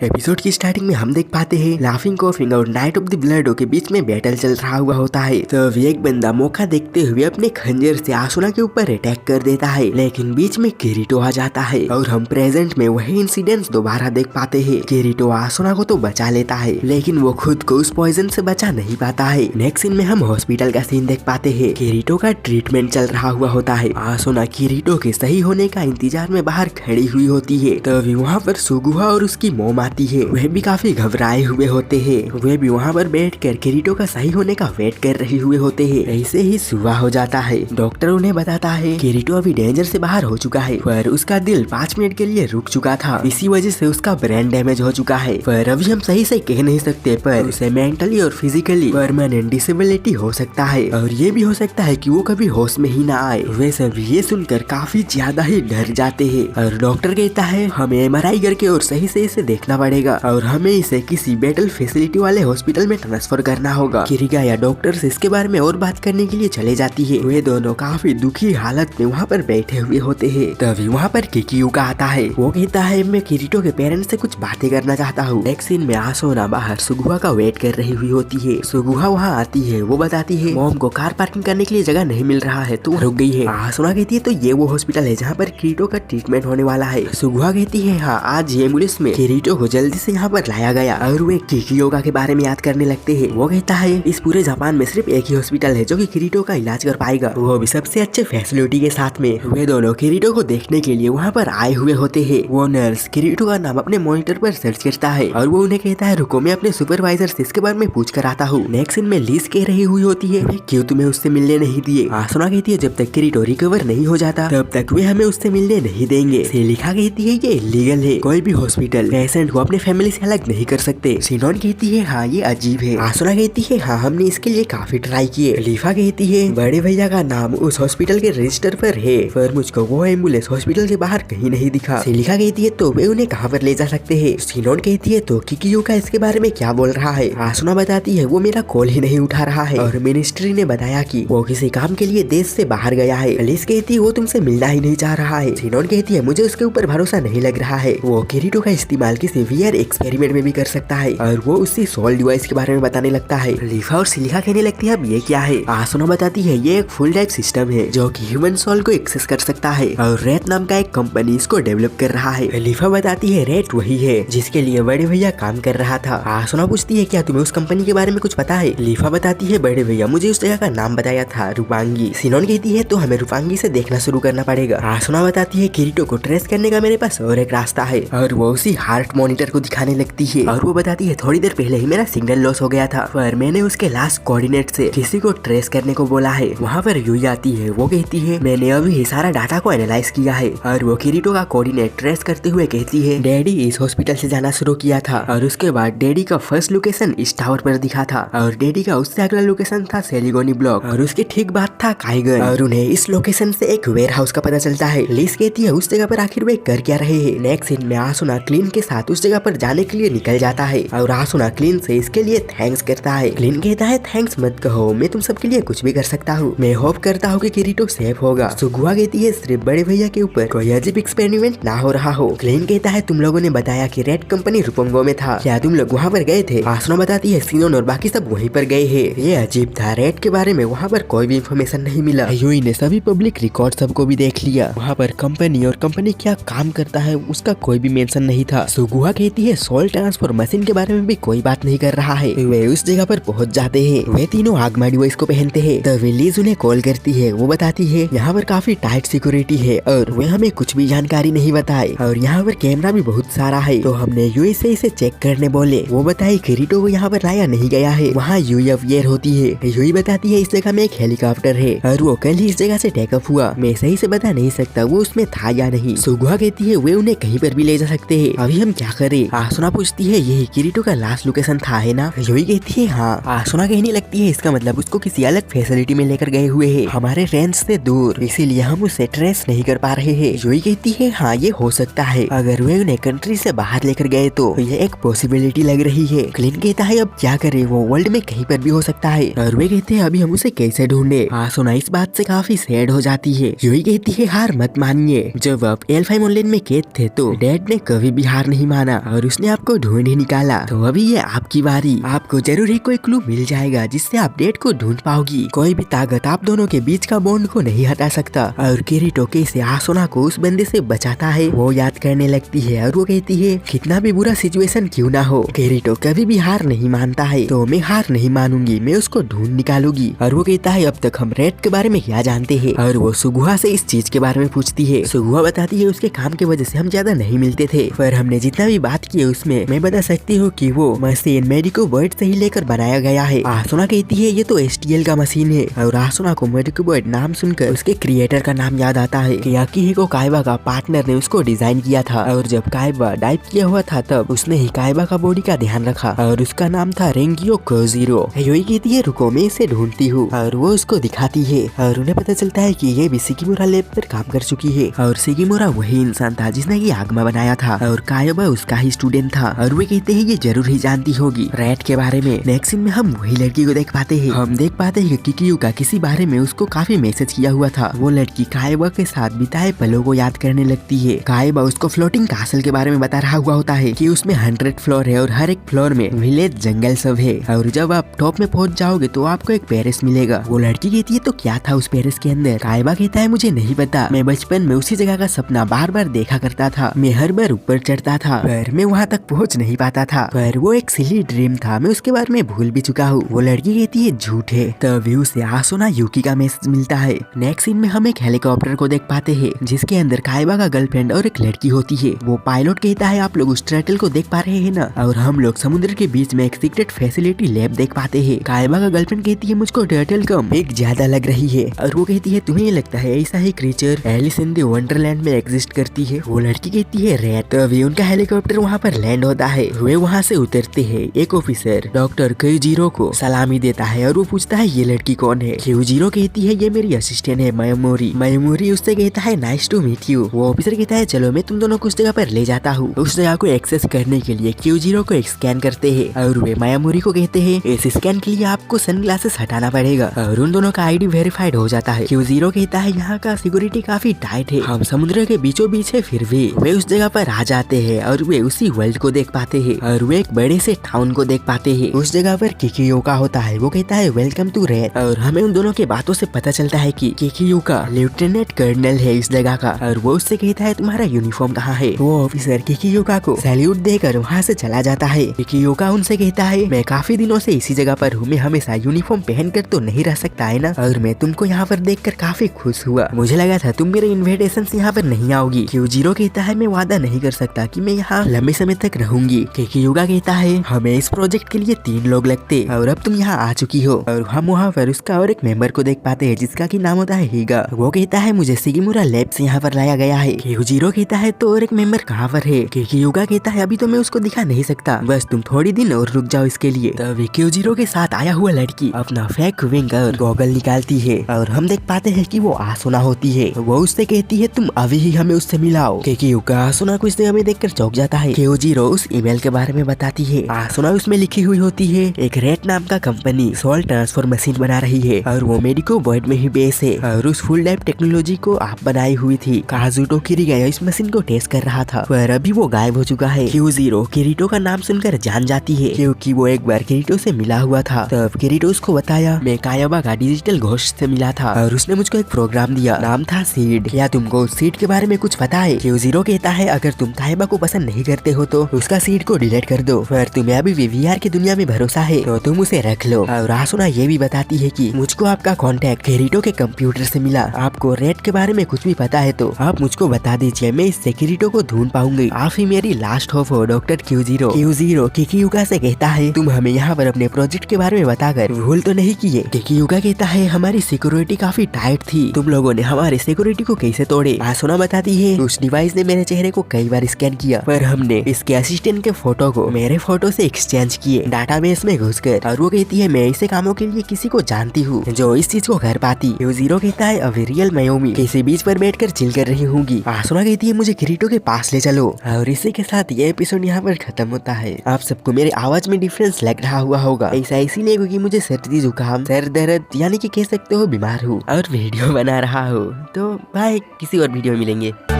Episode की starting में हम देख पाते हैं लाफिंग कॉफिंग और नाइट ऑफ द ब्लडो के बीच में बैटल चल रहा हुआ होता है। तब एक बंदा मौका देखते हुए अपने खंजर से आसुना के ऊपर अटैक कर देता है, लेकिन बीच में किरीटो आ जाता है और हम प्रेजेंट में वही इंसिडेंट्स दोबारा देख पाते हैं। किरीटो आसुना को तो बचा लेता है, लेकिन वो खुद को उस पॉइजन से बचा नहीं पाता है। नेक्स्ट सीन में हम हॉस्पिटल का सीन देख पाते हैं। किरीटो का ट्रीटमेंट चल रहा हुआ होता है। आसुना किरीटो के सही होने का इंतजार में बाहर खड़ी हुई होती है। तभी वहाँ पर सुगुहा और उसकी मोम आती है। वह भी काफी घबराए हुए होते हैं। वे भी वहाँ पर बैठकर किरीटो का सही होने का वेट कर रहे हुए होते हैं। ऐसे ही सुबह हो जाता है। डॉक्टर उन्हें बताता है किरीटो अभी डेंजर से बाहर हो चुका है, पर उसका दिल 5 मिनट के लिए रुक चुका था। इसी वजह से उसका ब्रेन डैमेज हो चुका है। पर अभी हम सही से कह नहीं सकते, पर उसे मेंटली और फिजिकली परमानेंट डिसेबिलिटी हो सकता है, और ये भी हो सकता है कि वो कभी होश में ही ना आए। वे सब ये सुनकर काफी ज्यादा ही डर जाते हैं, और डॉक्टर कहता है हमें MRI करके और सही से इसे देखना पड़ेगा, और हमें इसे किसी बैटल फैसिलिटी वाले हॉस्पिटल में ट्रांसफर करना होगा। किरीगा या डॉक्टर से इसके बारे में और बात करने के लिए चले जाती है। वे दोनों काफी दुखी हालत में वहाँ पर बैठे हुए होते हैं। तभी वहाँ पर किकियुका आता है। वो कहता है मैं किरीटो के पेरेंट्स से कुछ बातें करना चाहता हूँ। नेक्स्ट सीन में आसुना बाहर सुगुहा का वेट कर रही हुई होती है। सुगुहा वहाँ आती है। वो बताती है मॉम को कार पार्किंग करने के लिए जगह नहीं मिल रहा है तो रुक गई है। आसुना कहती है तो ये वो हॉस्पिटल है जहाँ पर किरीटो का ट्रीटमेंट होने वाला है। सुगुहा कहती है हाँ, आज एम्बुलेंस में किरीटो को जल्दी से यहाँ पर लाया गया, और वे किकियोका के बारे में याद करने लगते हैं। वो कहता है इस पूरे जापान में सिर्फ एक ही हॉस्पिटल है जो कि किरीटो का इलाज कर पाएगा, वो भी सबसे अच्छे फैसिलिटी के साथ में। वे दोनों किरीटो को देखने के लिए वहाँ पर आए हुए होते हैं। वो नर्स किरीटो का नाम अपने मॉनिटर पर सर्च करता है, और वो उन्हें कहता है रुको मैं अपने सुपरवाइजर से इसके बारे में पूछ कर आता हूँ। नेक्स्ट सीन में लीज कह रही हुई होती है क्यों तुम्हें उससे मिलने नहीं दिए। आसुना कहती है जब तक किरीटो रिकवर नहीं हो जाता तब तक वे हमें उससे मिलने नहीं देंगे। सेलिका कहती है ये इलीगल है, कोई भी हॉस्पिटल पेशेंट को अपने फैमिली से अलग नहीं कर सकते। सिनोन कहती है हाँ ये अजीब है। आसुना कहती है हाँ हमने इसके लिए काफी ट्राई किए। लीफा कहती है बड़े भैया का नाम उस हॉस्पिटल के रजिस्टर पर है, पर मुझको वो एम्बुलेंस हॉस्पिटल के बाहर कहीं नहीं दिखा। सेलिका कहती है तो वे उन्हें कहाँ पर ले जा सकते हैं। सिनोन कहती है तो किकियुका इसके बारे में क्या बोल रहा है। आसुना बताती है वो मेरा कॉल ही नहीं उठा रहा है, और मिनिस्ट्री ने बताया कि वो किसी काम के लिए देश से बाहर गया है। अलिस कहती है वो तुमसे मिलना ही नहीं चाह रहा है। सिनोन कहती है मुझे उसके ऊपर भरोसा नहीं लग रहा है, वो किरीटो का इस्तेमाल किसी VR एक्सपेरिमेंट में भी कर सकता है, और वो उसी सोल डिवाइस के बारे में बताने लगता है। लीफा और सिलिका कहने लगती है अब ये क्या है। आसुना बताती है ये एक फुल टाइप सिस्टम है जो कि ह्यूमन सोल को एक्सेस कर सकता है, और रेट नाम का एक कंपनी इसको डेवलप कर रहा है। लीफा बताती है रेट वही है जिसके लिए बड़े भैया काम कर रहा था। आसुना पूछती है क्या तुम्हें उस कंपनी के बारे में कुछ पता है। लीफा बताती है बड़े भैया मुझे उस जगह का नाम बताया था, रूपांगी। सिनोन कहती है तो हमें रूपांगी से देखना शुरू करना पड़ेगा। आसुना बताती है किरीटो को ट्रेस करने का मेरे पास और एक रास्ता है, और वो उसी हार्ट मॉनिटर को दिखाने लगती है, और वो बताती है थोड़ी देर पहले ही मेरा सिग्नल लॉस हो गया था, पर मैंने उसके लास्ट कोऑर्डिनेट से किसी को ट्रेस करने को बोला है। वहाँ पर यूई आती है। वो कहती है मैंने अभी सारा डाटा को एनालाइज किया है, और वो किरीटो का कोऑर्डिनेट ट्रेस करते हुए कहती है डैडी इस हॉस्पिटल से जाना शुरू किया था, और उसके बाद डैडी का फर्स्ट लोकेशन इस टावर पर दिखा था, और डैडी का उससे अगला लोकेशन था सेलिगोनी ब्लॉक, और उसके ठीक बाद था काइगन, और उन्हें इस लोकेशन से एक वेयर हाउस का पता चलता है। लिस कहती है उस जगह पर आखिर वे कर क्या रहे हैं। नेक्स्ट सीन में आसुना क्लीन के साथ उस जगह पर जाने के लिए निकल जाता है, और आसुना क्लीन से इसके लिए थैंक्स करता है। क्लीन कहता है थैंक्स मत कहो, मैं तुम सबके लिए कुछ भी कर सकता हूँ। मैं होप करता हूँ कि किरीटो सेफ होगा। सुगुहा कहती है सिर्फ बड़े भैया के ऊपर कोई अजीब एक्सपेरिमेंट ना हो रहा हो। क्लीन कहता है तुम लोगों ने बताया कि रेड कंपनी रूपोंगो में था, क्या तुम लोग वहाँ पर गए थे। आसुना बताती है सिनोन और बाकी सब वहीं पर गए हैं। ये अजीब था, रेड के बारे में वहाँ पर कोई भी इंफॉर्मेशन नहीं मिला। यूई ने सभी पब्लिक रिकॉर्ड सबको भी देख लिया, वहाँ पर कंपनी और कंपनी क्या काम करता है उसका कोई भी मेंशन नहीं था। सुगुहा कहती है सोल ट्रांसफर मशीन के बारे में भी कोई बात नहीं कर रहा है। वे उस जगह पर पहुंच जाते हैं। वे तीनों आगमा डिवाइस को पहनते हैं। तभी लीज उन्हें कॉल करती है। वो बताती है यहाँ पर काफी टाइट सिक्योरिटी है, और वे हमें कुछ भी जानकारी नहीं बताए, और यहाँ पर कैमरा भी बहुत सारा है, तो हमने यूई से इसे चेक करने बोले। वो बताए किरीटो को यहाँ पर लाया नहीं गया है, वहाँ UFO होती है। यूई बताती है इस जगह में एक हेलीकॉप्टर है, और वो कल ही इस जगह से टेकअप हुआ। मैं सही से बता नहीं सकता वो उसमें था या नहीं। सुगुहा कहती है वे उन्हें कहीं पर भी ले जा सकते हैं, अभी हम क्या करें। आसुना पूछती है यही किरीटो का लास्ट लोकेशन था है ना। यूई कहती है हाँ। आसुना कहने लगती है इसका मतलब उसको किसी अलग फैसिलिटी में लेकर गए हुए हैं, हमारे रेंज से दूर, इसीलिए हम उसे ट्रेस नहीं कर पा रहे हैं। यूई कहती है हाँ ये हो सकता है, अगर वे उन्हें कंट्री से बाहर लेकर गए तो ये एक पॉसिबिलिटी लग रही है। क्लिन कहता है अब क्या करे, वो वर्ल्ड में कहीं पर भी हो सकता है, और वे कहते हैं अभी हम उसे कैसे ढूंढे। आसुना इस बात से काफी सैड हो जाती है। यूई कहती है हार मत मानिए, जब आप एल्फाइम ऑनलाइन में कैद थे तो डैड ने कभी भी हार नहीं माना। बना और उसने आपको ढूंढ ही निकाला। तो अभी ये आपकी बारी, आपको जरूर ही कोई क्लू मिल जाएगा जिससे आप डेट को ढूंढ पाओगी। कोई भी ताकत आप दोनों के बीच का बॉन्ड को नहीं हटा सकता। और किरीटो कैसे आसुना को उस बंदे से बचाता है वो याद करने लगती है और वो कहती है कितना भी बुरा सिचुएशन क्यों ना हो, किरीटो कभी भी हार नहीं मानता है, तो मैं हार नहीं मानूंगी, मैं उसको ढूंढ निकालूंगी। और वो कहता है अब तक हम रेड के बारे में क्या जानते हैं। और वो सुगुहा से इस चीज के बारे में पूछती है। सुगुहा बताती है उसके काम की वजह से हम ज्यादा नहीं मिलते थे, पर हमने जितना भी बात की है उसमें मैं बता सकती हूँ कि वो मशीन मेडिको वर्ड से ही लेकर बनाया गया है। आसुना कहती है ये तो STL का मशीन है। और आसुना को मेडिको वर्ड नाम सुनकर उसके क्रिएटर का नाम याद आता है कि याकीहिको काइबा का पार्टनर ने उसको डिजाइन किया था। और जब काइबा डाइव किया हुआ था तब उसने ही काइबा का बॉडी का ध्यान रखा और उसका नाम था रेंगियो कोजीरो। योई कहती है रुको मैं इसे ढूंढती हूँ और वो उसको दिखाती है और उन्हें पता चलता है कि ये भी सिगिमुरा लैब पर काम कर चुकी है। और सिगिमुरा वही इंसान था जिसने ये आगमा बनाया था और काइबा उसका ही स्टूडेंट था। और वे कहते हैं ये जरूर ही जानती होगी रेड के बारे में। नेक्स्ट सीन में हम वही लड़की को देख पाते हैं। हम देख पाते हैं कि किकियू का किसी बारे में उसको काफी मैसेज किया हुआ था। वो लड़की काइबा के साथ बिताए पलों को याद करने लगती है। काइबा उसको फ्लोटिंग कासल के बारे में बता रहा हुआ होता है कि उसमें 100 फ्लोर है और हर एक फ्लोर में विलेज जंगल सब है और जब आप टॉप में पहुंच जाओगे तो आपको एक पेरिस मिलेगा। वो लड़की कहती है तो क्या था उस पेरिस के अंदर। काइबा कहता है मुझे नहीं पता, मैं बचपन में उसी जगह का सपना बार बार देखा करता था, मैं हर बार ऊपर चढ़ता था पर मैं वहाँ तक पहुँच नहीं पाता था, पर वो एक सिली ड्रीम था, मैं उसके बारे में भूल भी चुका हूँ। वो लड़की कहती है झूठ है। तभी उसे आसुना यूकी का मैसेज मिलता है। नेक्स्ट सीन में हम एक हेलीकॉप्टर को देख पाते हैं जिसके अंदर काइबा का गर्लफ्रेंड और एक लड़की होती है। वो पायलट कहता है आप लोग उस टर्टल को देख पा रहे हैं ना। और हम लोग समुद्र के बीच में एक सीक्रेट फैसिलिटी लैब देख पाते हैं। काइबा का गर्लफ्रेंड कहती है मुझको टर्टल कम एक ज्यादा लग रही है। और वो कहती है तुम्हें लगता है ऐसा ही creature Alice in the Wonderland में एग्जिस्ट करती है। वो लड़की कहती है रेड। तभी उनका हेलीकॉप्टर वहाँ पर लैंड होता है। वे वहाँ से उतरते हैं। एक ऑफिसर डॉक्टर क्यूजीरो को सलामी देता है और वो पूछता है ये लड़की कौन है। क्यूजीरो कहती है ये मेरी असिस्टेंट है मायोमोरी। मायोमोरी उससे कहता है नाइस टू मीट यू। वो ऑफिसर कहता है चलो मैं तुम दोनों को उस जगह पर ले जाता हूँ। उस जगह को एक्सेस करने के लिए क्यूजीरो को एक स्कैन करते हैं और वे मायामोरी को कहते हैं इस स्कैन के लिए आपको सनग्लासेस हटाना पड़ेगा। और उन दोनों का आईडी वेरीफाइड हो जाता है। क्यूजीरो कहता है यहाँ का सिक्योरिटी काफी टाइट है, हम समुद्र के बीचों बीच है, फिर भी वे उस जगह पर आ जाते हैं और वे उसी वर्ल्ड को देख पाते हैं और वे एक बड़े से टाउन को देख पाते हैं। उस जगह पर किकियोका होता है। वो कहता है वेलकम टू रेड। और हमें उन दोनों के बातों से पता चलता है कि किकियोका लेफ्टिनेंट कर्नल है इस जगह का। और वो उससे कहता है तुम्हारा यूनिफॉर्म कहाँ है। वो ऑफिसर किकियोका को सैल्यूट देकर वहाँ से चला जाता है। किकियोका उनसे कहता है मैं काफी दिनों से इसी जगह पर हूँ, मैं हमेशा यूनिफॉर्म पहनकर तो नहीं रह सकता है ना। और मैं तुमको यहाँ पर देखकर काफी खुश हुआ, मुझे लगा था तुम मेरे इन्विटेशन से यहाँ पर नहीं आओगी। क्यूजीरो कहता है मैं वादा नहीं कर सकता कि मैं यहाँ लंबे समय तक रहूंगी। किकियोका कहता है हमें इस प्रोजेक्ट के लिए 3 लोग लगते और अब तुम यहाँ आ चुकी हो। और हम वहाँ पर उसका और एक मेंबर को देख पाते हैं जिसका की नाम होता है हीगा। वो कहता है मुझे सिगिमुरा लैब से यहाँ पर लाया गया है। क्यूजीरो कहता है तो और एक मेंबर कहाँ पर है। किकियोका कहता है अभी तो मैं उसको दिखा नहीं सकता, बस तुम थोड़ी दिन और रुक जाओ इसके लिए। तभी क्यूजीरो के साथ आया हुआ लड़की अपना फेक विंग और गॉगल निकालती है और हम देख पाते हैं कि वो आसुना होती है। वो उससे कहती है तुम अभी ही हमें उससे मिलाओ। किकियोका आसुना को इससे हमें देखकर चौंक जाता है। क्यूजीरो उस ईमेल के बारे में बताती है। आसुना उसमें लिखी हुई होती है एक रेड नाम का कंपनी सोल ट्रांसफर मशीन बना रही है और वो मेडिको वर्ड में ही बेस है और उस फुल लाइफ टेक्नोलॉजी को आप बनाई हुई थी। काजुटो किरीगा इस मशीन को टेस्ट कर रहा था पर अभी वो गायब हो चुका है। क्यूजीरो किरीटो का नाम सुनकर जान जाती है क्योंकि वो एक बार किरीटो से मिला हुआ था। तब किरीटो उसको बताया मैं कायाबा का डिजिटल घोस्ट से मिला था और उसने मुझको एक प्रोग्राम दिया, नाम था सीड। क्या तुमको उस सीड के बारे में कुछ पता है। क्यूजीरो कहता है अगर तुम कायाबा को पसंद नहीं करते हो तो उसका सीड को डिलीट कर दो, पर तुम्हें अभी वीवीआर की दुनिया में भरोसा है तो तुम उसे रख लो। और आसुना ये भी बताती है कि मुझको आपका कांटेक्ट किरीटो के कंप्यूटर से मिला, आपको रेड के बारे में कुछ भी पता है तो आप मुझको बता दीजिए, मैं इस किरीटो को ढूंढ पाऊंगी, आप ही मेरी लास्ट होप हो डॉक्टर क्यूजीरो। क्यूजीरो किकियोका से कहता है तुम हमें यहाँ पर अपने प्रोजेक्ट के बारे में बताकर भूल तो नहीं किए। किकियोका कहता है हमारी सिक्योरिटी काफी टाइट थी, तुम लोगों ने हमारी सिक्योरिटी को कैसे तोड़े। आसुना बताती है उस डिवाइस ने मेरे चेहरे को कई बार स्कैन किया पर हमने इसके असिस्टेंट के फोटो को मेरे फोटो से एक्सचेंज किए डाटाबेस में घुसकर। और वो कहती है मैं ऐसे कामों के लिए किसी को जानती हूँ जो इस चीज को कर पाती। क्यूजीरो कहता है अभी रियल मायोमी किसी बीच पर बैठकर चिल कर रही होंगी। आसुना कहती है मुझे किरीटो के पास ले चलो। और इसी के साथ ये एपिसोड यहाँ पर खत्म होता है। आप सबको मेरे आवाज में डिफरेंस लग रहा हुआ होगा, ऐसा इसीलिए क्योंकि मुझे सर्दी जुकाम सर दर्द यानी कि कह सकते हो बीमार हूँ और वीडियो बना रहा हूँ। तो बाय, किसी और वीडियो में मिलेंगे।